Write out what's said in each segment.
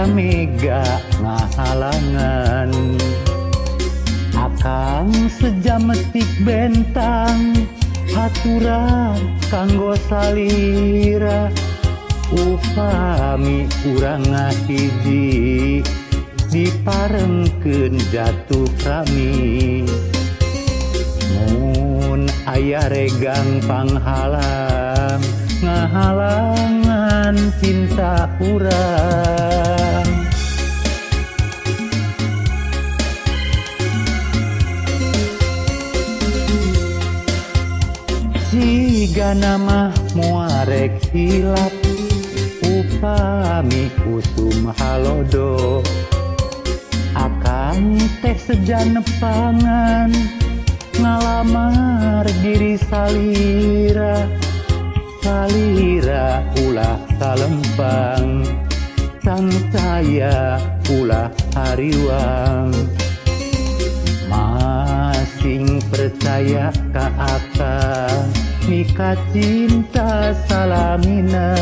mega ngahalangan akang sejametik bentang haturan kanggo salira upami urang ngahiji diparengkeun jatuh rami mun aya regang panghalang ngahalangan cinta urang sigana mah muarek hilap upami kusum halodo akan teh sejanepangan ngalamar diri salira salira ulah kalempang sang caya ulah hariwang masing percaya ka akang nikah cinta salamina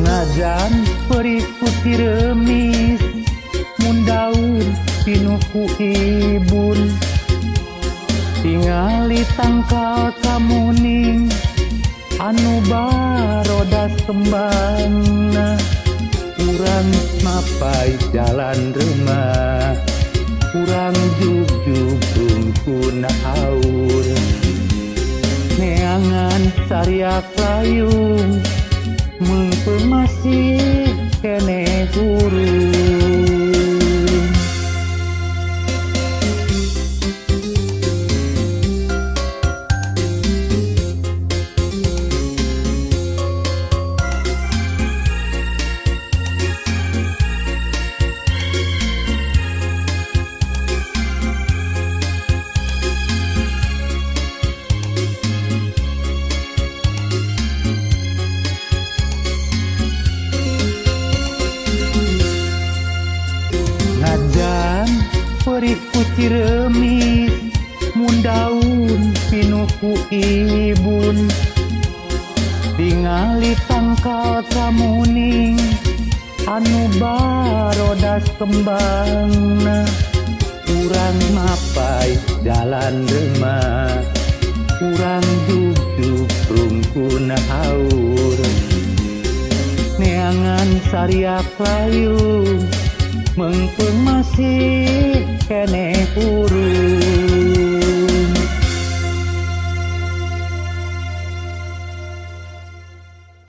ngajan perih putih remis mun daun pinuh ku ibun tingali tangkal kamuning anu barodas kembangna urang mapai jalan remah urang jugjug rungkun aur neangan sariak layung mengpeung masih keneh urung ngajan perih kuci remis mun daun pinuh ku ibun tingali tangkal kamuning anu barodas kembangna urang mapai jalan remah urang jugjug rungkun haur neangan sariak layung mengpeung masih